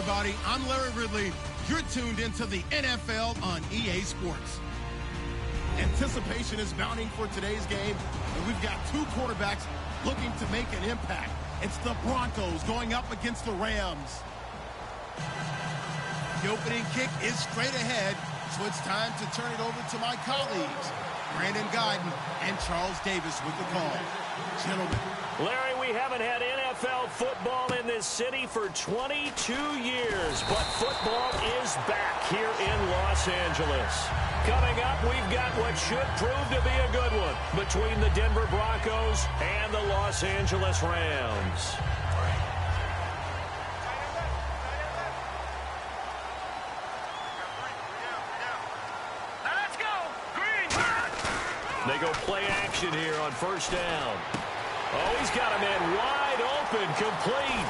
everybody. I'm Larry Ridley. You're tuned into the NFL on EA Sports. Anticipation is mounting for today's game, and we've got two quarterbacks looking to make an impact. It's the Broncos going up against the Rams. The opening kick is straight ahead, so it's time to turn it over to my colleagues, Brandon Guyton and Charles Davis with the call. Gentlemen. Larry, we haven't had NFL football in this city for 22 years, but football is back here in Los Angeles. Coming up, we've got what should prove to be a good one between the Denver Broncos and the Los Angeles Rams. They go play action here on first down. Oh, he's got a man wide open, complete.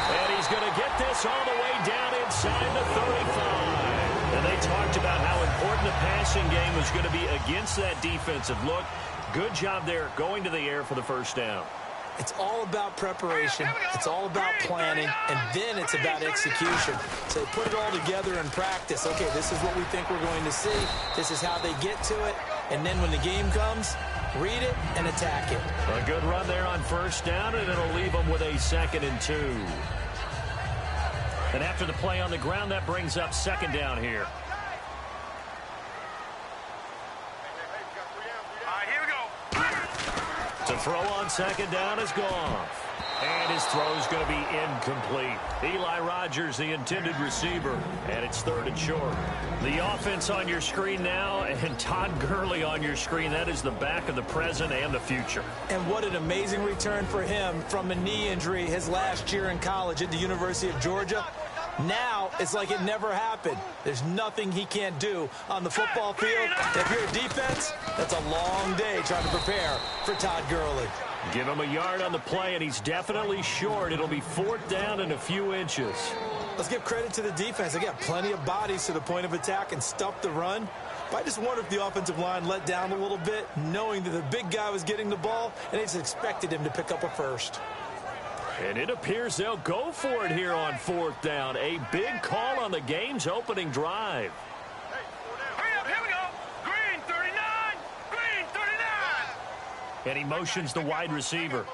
And he's going to get this all the way down inside the 35. And they talked about how important the passing game was going to be against that defensive look. Good job there going to the air for the first down. It's all about preparation. It's all about planning, and then it's about execution. So put it all together in practice. Okay, this is what we think we're going to see. This is how they get to it. And then when the game comes, read it and attack it. A good run there on first down, and it'll leave them with a 2nd and 2. And after the play on the ground, that brings up 2nd down here. To throw on 2nd down is Goff. And his throw is going to be incomplete. Eli Rogers, the intended receiver, and it's 3rd and short. The offense on your screen now, and Todd Gurley on your screen. That is the back of the present and the future. And what an amazing return for him from a knee injury his last year in college at the University of Georgia. Now, it's like it never happened. There's nothing he can't do on the football field. If you're a defense, that's a long day trying to prepare for Todd Gurley. Give him a yard on the play, and he's definitely short. It'll be 4th down and a few inches. Let's give credit to the defense. They got plenty of bodies to the point of attack and stuff the run. But I just wonder if the offensive line let down a little bit, knowing that the big guy was getting the ball, and they just expected him to pick up a first. And it appears they'll go for it here on 4th down. A big call on the game's opening drive. Hurry up, here we go. Green 39, green 39. And he motions the wide receiver.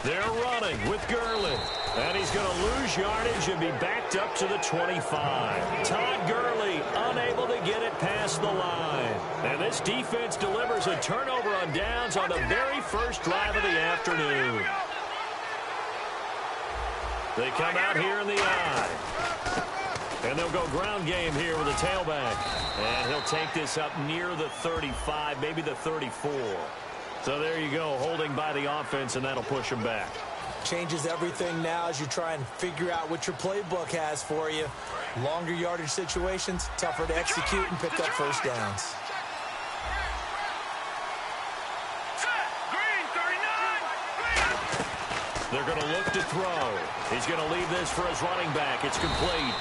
They're running with Gurley. And he's going to lose yardage and be backed up to the 25. Todd Gurley unable to get it past the line. And this defense delivers a turnover on downs on the very first drive of the afternoon. They come out here in the eye. And they'll go ground game here with a tailback. And he'll take this up near the 35, maybe the 34. So there you go, holding by the offense, and that'll push him back. Changes everything now as you try and figure out what your playbook has for you. Longer yardage situations, tougher to execute and pick up first downs. They're going to look to throw. He's going to leave this for his running back. It's complete.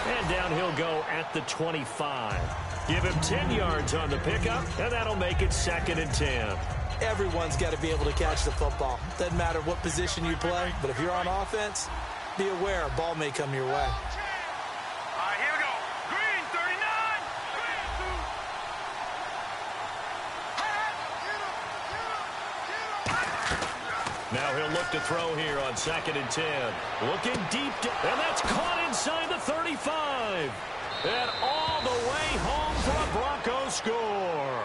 And down he'll go at the 25. Give him 10 yards on the pickup, and that'll make it 2nd and 10. Everyone's got to be able to catch the football. Doesn't matter what position you play, but if you're on offense, be aware a ball may come your way. All right, here we go. Green 39. Now he'll look to throw here on 2nd and 10. Looking deep, and that's caught inside the 35. And all the way home for a Broncos score.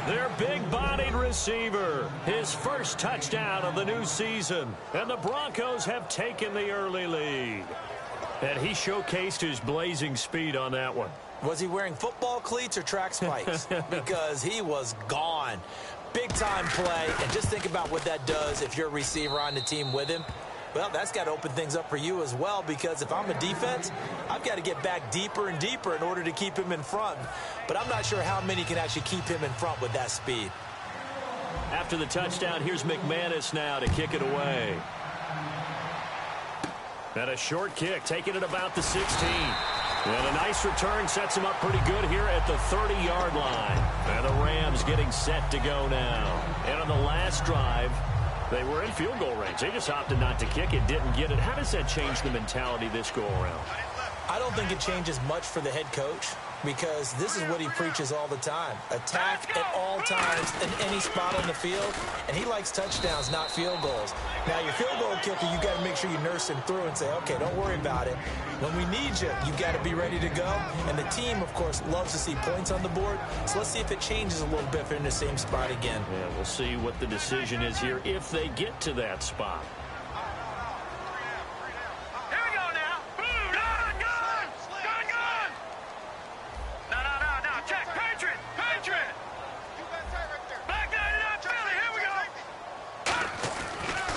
Their big-bodied receiver, his first touchdown of the new season. And the Broncos have taken the early lead. And he showcased his blazing speed on that one. Was he wearing football cleats or track spikes? Because he was gone. Big-time play, and just think about what that does if you're a receiver on the team with him. Well, that's got to open things up for you as well, because if I'm a defense, I've got to get back deeper and deeper in order to keep him in front. But I'm not sure how many can actually keep him in front with that speed. After the touchdown, here's McManus now to kick it away. And a short kick, taking it about the 16. And a nice return sets him up pretty good here at the 30-yard line. And the Rams getting set to go now. And on the last drive, They were in field goal range. They just opted not to kick it, didn't get it. How does that change the mentality this go-around? I don't think it changes much for the head coach because this is what he preaches all the time. Attack at all times in any spot on the field, and he likes touchdowns, not field goals. Now, your field goal kicker, you got to make sure you nurse him through and say, okay, don't worry about it. When we need you, you got to be ready to go. And the team, of course, loves to see points on the board. So let's see if it changes a little bit if they're in the same spot again. Yeah, we'll see what the decision is here if they get to that spot.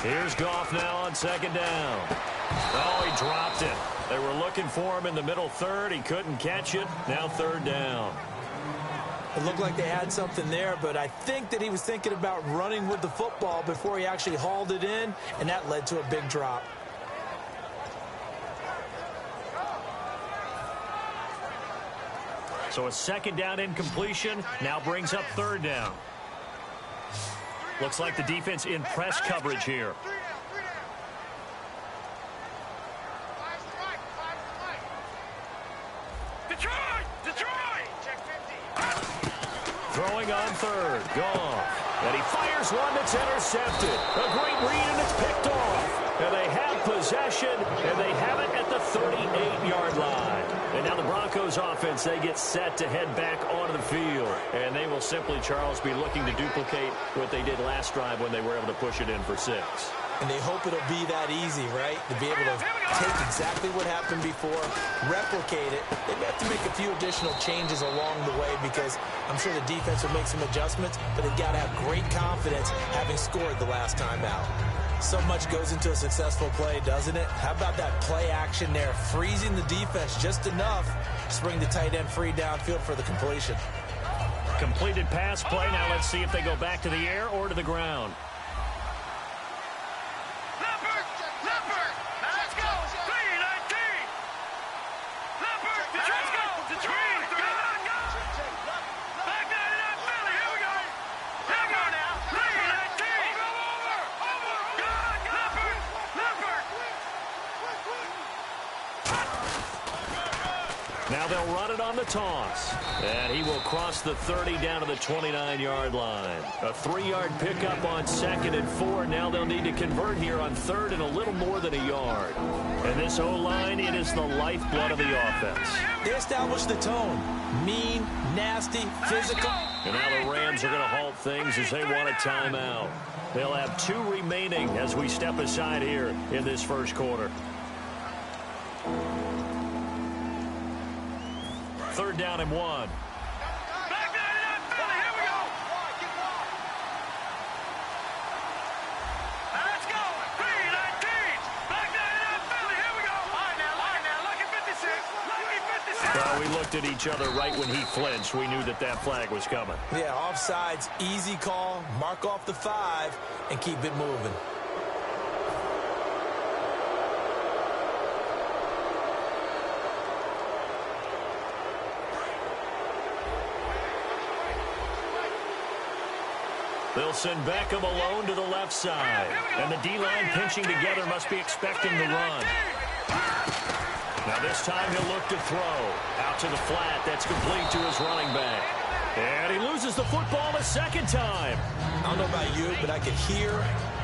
Here's Goff now on second down. Oh, he dropped it. They were looking for him in the middle third. He couldn't catch it. Now third down. It looked like they had something there, but I think that he was thinking about running with the football before he actually hauled it in, and that led to a big drop. So a second down incompletion now brings up third down. Looks like the defense in press coverage here. Throwing on third. Goff. And he fires one that's intercepted. A great read, and it's picked off. And they have possession, and they have it at the 38-yard line. And now the Broncos offense, they get set to head back onto the field. And they will simply, Charles, be looking to duplicate what they did last drive when they were able to push it in for 6. And they hope it'll be that easy, right? To be able to take exactly what happened before, replicate it. They may have to make a few additional changes along the way because I'm sure the defense will make some adjustments, but they've got to have great confidence having scored the last time out. So much goes into a successful play, doesn't it? How about that play action there, freezing the defense just enough to bring the tight end free downfield for the completion. Completed pass play. Now let's see if they go back to the air or to the ground. Now they'll run it on the toss. And he will cross the 30 down to the 29-yard line. A 3-yard pickup on 2nd and 4. Now they'll need to convert here on 3rd and a little more than a yard. And this O-line, it is the lifeblood of the offense. They established the tone. Mean, nasty, physical. And now the Rams are going to halt things as they want a timeout. They'll have 2 remaining as we step aside here in this first quarter. 3rd down and 1. Well, we looked at each other right when he flinched. We knew that that flag was coming. Yeah, offsides, easy call, mark off the 5, and keep it moving. They'll send Beckham alone to the left side. And the D-line pinching together must be expecting the run. Now this time he'll look to throw. Out to the flat. That's complete to his running back. And he loses the football a second time. I don't know about you, but I could hear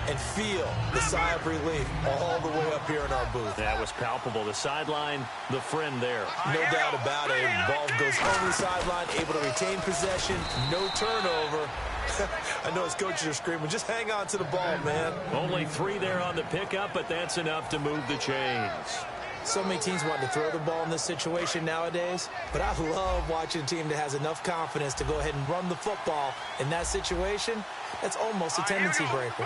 and feel the sigh of relief all the way up here in our booth. That was palpable. The sideline, the friend there. No doubt about it. Ball goes over the sideline, able to retain possession, no turnover. I know his coaches are screaming, just hang on to the ball, man. Only 3 there on the pickup, but that's enough to move the chains. So many teams want to throw the ball in this situation nowadays, but I love watching a team that has enough confidence to go ahead and run the football in that situation. That's almost a tendency breaker.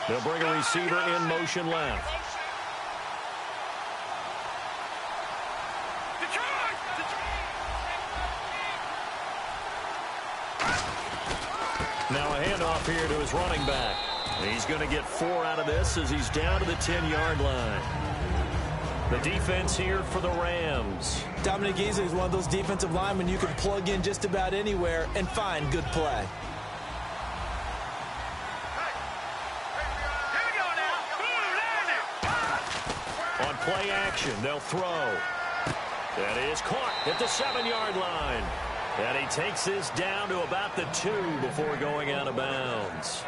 They'll bring a receiver in motion left. Now a handoff here to his running back. He's going to get 4 out of this as he's down to the 10-yard line. The defense here for the Rams. Dominic Easley is one of those defensive linemen you can plug in just about anywhere and find good play. On play action, they'll throw. That is caught at the 7-yard line. And he takes this down to about the 2 before going out of bounds.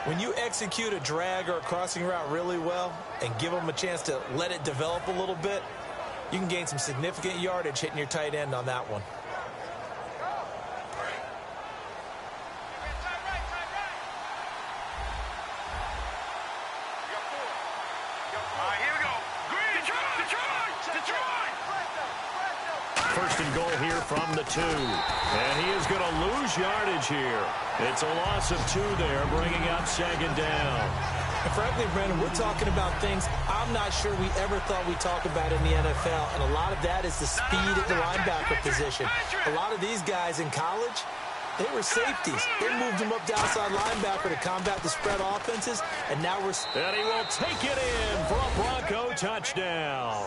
When you execute a drag or a crossing route really well and give them a chance to let it develop a little bit, you can gain some significant yardage hitting your tight end on that one. First and goal here from the 2. And he is going to lose yardage here. It's a loss of 2 there, bringing up second down. And frankly, Brandon, we're talking about things I'm not sure we ever thought we'd talk about in the NFL. And a lot of that is the speed at the linebacker position. A lot of these guys in college, they were safeties. They moved them up to outside linebacker to combat the spread offenses. And now we're... And he will take it in for a Bronco touchdown.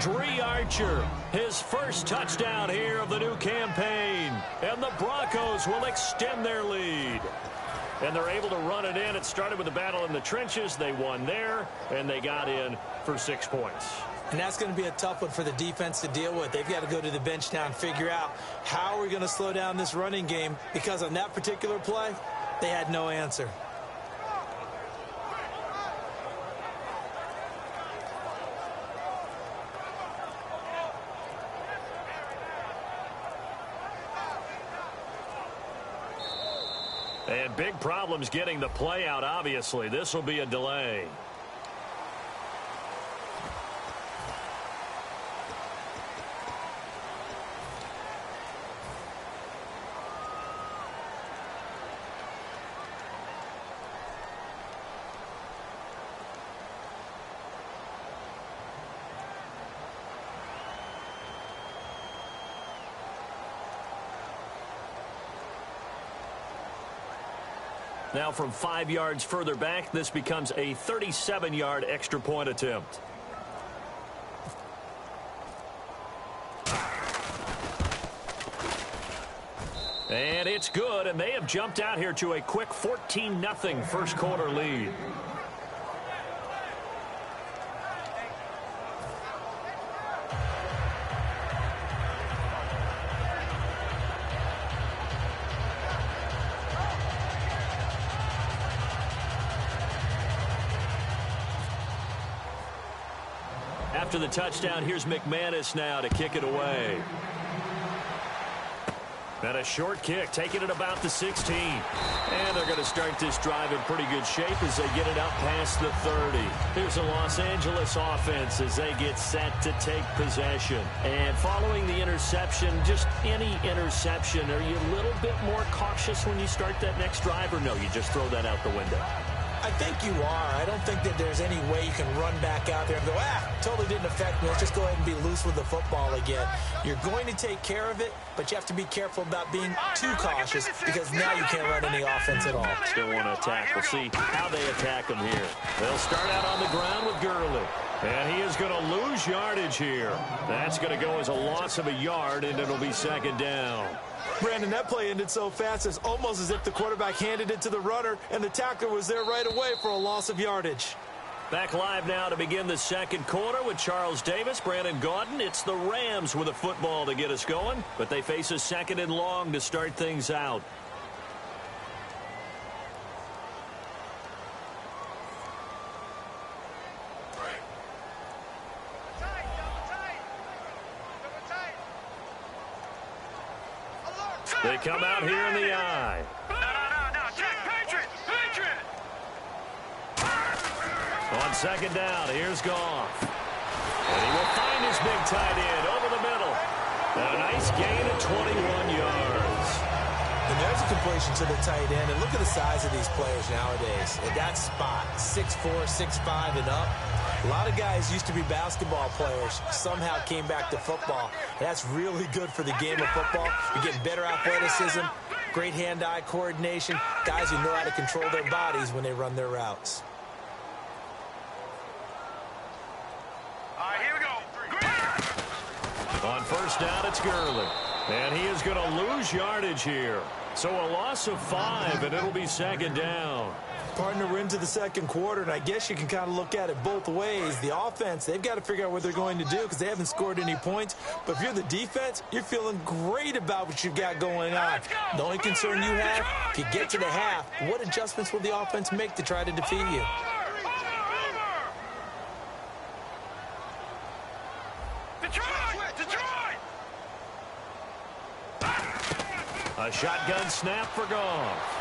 Dree Archer, his first touchdown here of the new campaign. And the Broncos will extend their lead. And they're able to run it in. It started with a battle in the trenches. They won there, and they got in for 6 points. And that's going to be a tough one for the defense to deal with. They've got to go to the bench now and figure out how we're going to slow down this running game, because on that particular play, they had no answer. And big problems getting the play out, obviously. This will be a delay. Now from 5 yards further back, this becomes a 37-yard extra point attempt. And it's good, and they have jumped out here to a quick 14-0 first quarter lead. After the touchdown, here's McManus now to kick it away. And a short kick, taking it about the 16. And they're going to start this drive in pretty good shape as they get it out past the 30. Here's a Los Angeles offense as they get set to take possession. And following the interception, just any interception, are you a little bit more cautious when you start that next drive, or no, you just throw that out the window? I think you are. I don't think that there's any way you can run back out there and go, totally didn't affect me. Let's just go ahead and be loose with the football again. You're going to take care of it, but you have to be careful about being too cautious, because now you can't run any offense at all. Still want to attack. We'll see how they attack them here. They'll start out on the ground with Gurley. And he is going to lose yardage here. That's going to go as a loss of a yard, and it'll be second down. Brandon, that play ended so fast, it's almost as if the quarterback handed it to the runner, and the tackler was there right away for a loss of yardage. Back live now to begin the second quarter with Charles Davis, Brandon Gaudin. It's the Rams with a football to get us going, but they face a second and long to start things out. They come out here in the eye. No. Check. Patriot. On second down, here's Goff. And he will find his big tight end over the middle. And a nice gain of 21 yards. And there's a completion to the tight end. And look at the size of these players nowadays. At that spot, 6'4", 6'5", and up. A lot of guys used to be basketball players, somehow came back to football. That's really good for the game of football. You're getting better athleticism, great hand-eye coordination, guys who know how to control their bodies when they run their routes. All right, here On first down, it's Gurley. And he is going to lose yardage here. So a loss of 5, and it'll be second down. Partner, we're into the second quarter, and I guess you can kind of look at it both ways. The offense, they've got to figure out what they're going to do because they haven't scored any points. But if you're the defense, you're feeling great about what you've got going on. The only concern you have, if you get to the half, what adjustments will the offense make to try to defeat you? A shotgun snap for Goff.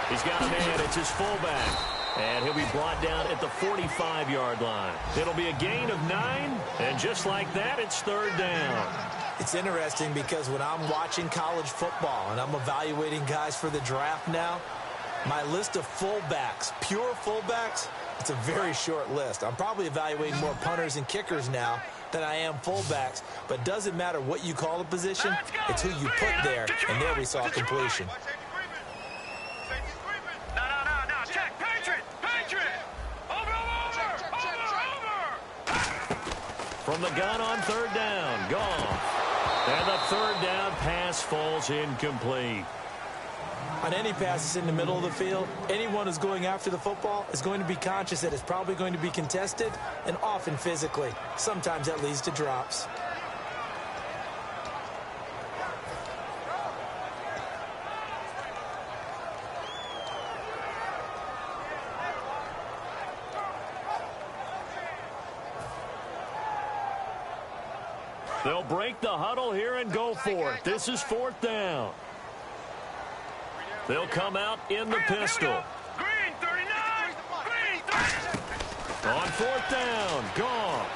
He's got a man. It's his fullback. And he'll be brought down at the 45-yard line. It'll be a gain of 9. And just like that, it's third down. It's interesting because when I'm watching college football and I'm evaluating guys for the draft now, my list of fullbacks, pure fullbacks, it's a very short list. I'm probably evaluating more punters and kickers now than I am fullbacks. But it doesn't matter what you call the position. It's who you put there. And there we saw completion. From the gun on third down, Goff. And the third down pass falls incomplete. On any passes in the middle of the field, anyone who's going after the football is going to be conscious that it's probably going to be contested and often physically. Sometimes that leads to drops. They'll break the huddle here and go for it. This is fourth down. They'll come out in the pistol. Green 39. Green 39. On fourth down, Goff.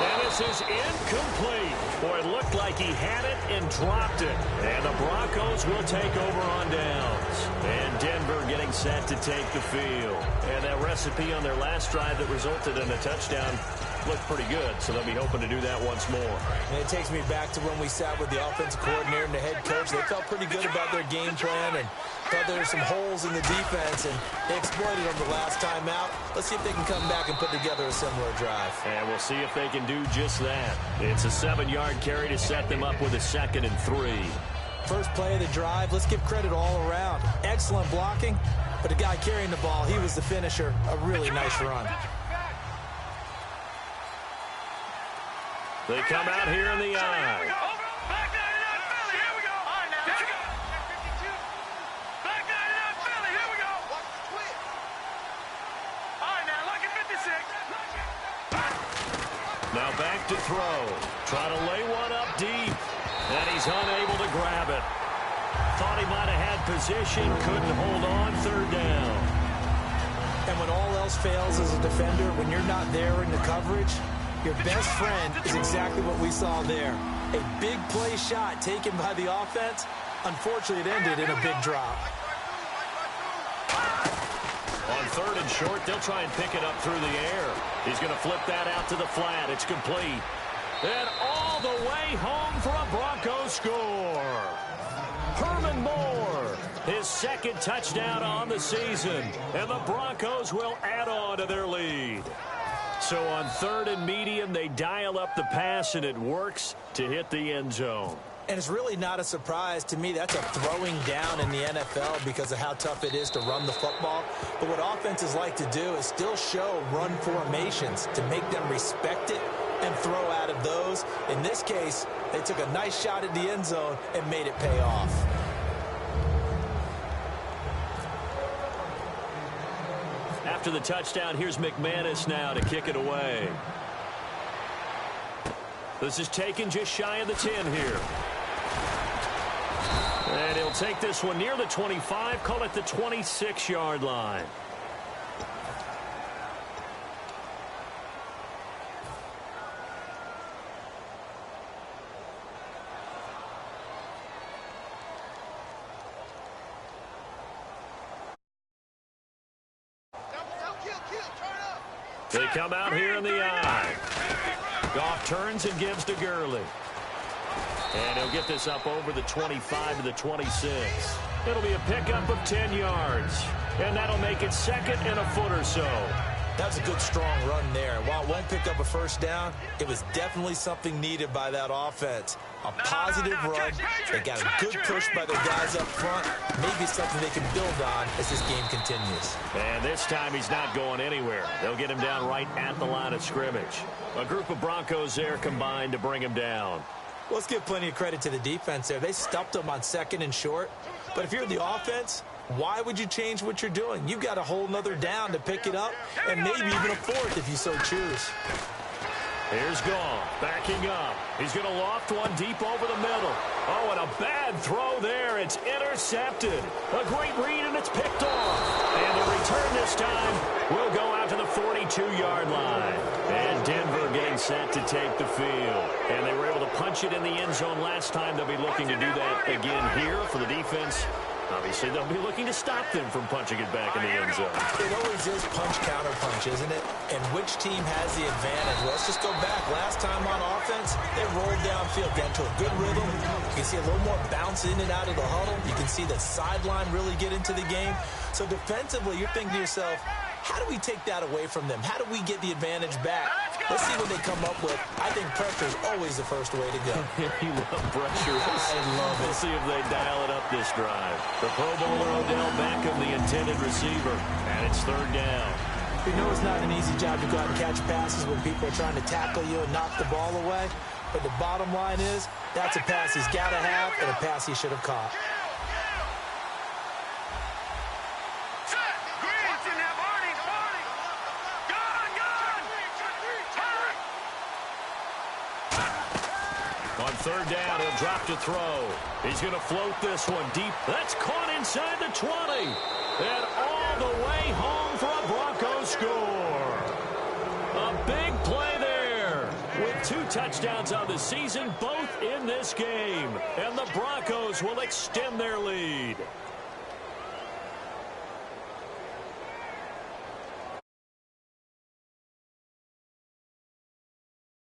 And this is incomplete. Boy, it looked like he had it and dropped it. And the Broncos will take over on downs. And Denver getting set to take the field. And that recipe on their last drive that resulted in a touchdown looked pretty good, so they'll be hoping to do that once more. And it takes me back to when we sat with the offensive coordinator and the head coach. They felt pretty good about their game plan and thought there were some holes in the defense, and they exploited them the last time out. Let's see if they can come back and put together a similar drive. And we'll see if they can do just that. It's a 7-yard carry to set them up with a 2nd and 3. First play of the drive, let's give credit all around. Excellent blocking, but the guy carrying the ball, he was the finisher. A really nice run. They come out here in the eye. Back 99 Philly, here we go. Back 99 Philly, here we go. All right, now, lucky 56. Now back to throw. Trying to lay one up deep. And he's unable to grab it. Thought he might have had position. Couldn't hold on. Third down. And when all else fails as a defender, when you're not there in the coverage, your best friend is exactly what we saw there. A big play shot taken by the offense. Unfortunately, it ended in a big drop. On third and short, they'll try and pick it up through the air. He's going to flip that out to the flat. It's complete. And all the way home for a Broncos score. Herman Moore, his 2nd touchdown on the season. And the Broncos will add on to their lead. So on third and medium, they dial up the pass, and it works to hit the end zone. And it's really not a surprise to me. That's a throwing down in the NFL because of how tough it is to run the football. But what offenses like to do is still show run formations to make them respect it and throw out of those. In this case, they took a nice shot at the end zone and made it pay off. After the touchdown, here's McManus now to kick it away. This is taken just shy of the 10 here. And he'll take this one near the 25, call it the 26-yard line. They come out here in the eye. Goff turns and gives to Gurley. And he'll get this up over the 25 to the 26. It'll be a pickup of 10 yards. And that'll make it 2nd and a foot or so. That was a good, strong run there. And while it won't pick up a first down, it was definitely something needed by that offense. A positive run. They got a good push by their guys up front. Maybe something they can build on as this game continues. And this time he's not going anywhere. They'll get him down right at the line of scrimmage. A group of Broncos there combined to bring him down. Well, let's give plenty of credit to the defense there. They stuffed him on 2nd and short. But if you're the offense, why would you change what you're doing? You've got a whole nother down to pick it up, and maybe even a 4th if you so choose. Here's Gall, backing up. He's going to loft one deep over the middle. Oh, and a bad throw there. It's intercepted. A great read, and it's picked off. And the return this time will go out to the 42-yard line. And Denver getting set to take the field. And they were able to punch it in the end zone last time. They'll be looking to do that again here for the defense. Obviously, they'll be looking to stop them from punching it back in the end zone. It always is punch-counter-punch, isn't it? And which team has the advantage? Well, let's just go back. Last time on offense, they rolled downfield, got into a good rhythm. You can see a little more bounce in and out of the huddle. You can see the sideline really get into the game. So defensively, you're thinking to yourself, how do we take that away from them? How do we get the advantage back? Let's see what they come up with. I think pressure is always the first way to go. You love pressure. I love it. We'll see if they dial it up this drive. The Pro Bowler Odell Beckham, the intended receiver, and it's 3rd down. You know it's not an easy job to go out and catch passes when people are trying to tackle you and knock the ball away. But the bottom line is, that's a pass he's got to have and a pass he should have caught. On 3rd down, he'll drop to throw. He's going to float this one deep. That's caught inside the 20. And all the way home for a Broncos score. A big play there. With 2 touchdowns on the season, both in this game. And the Broncos will extend their lead.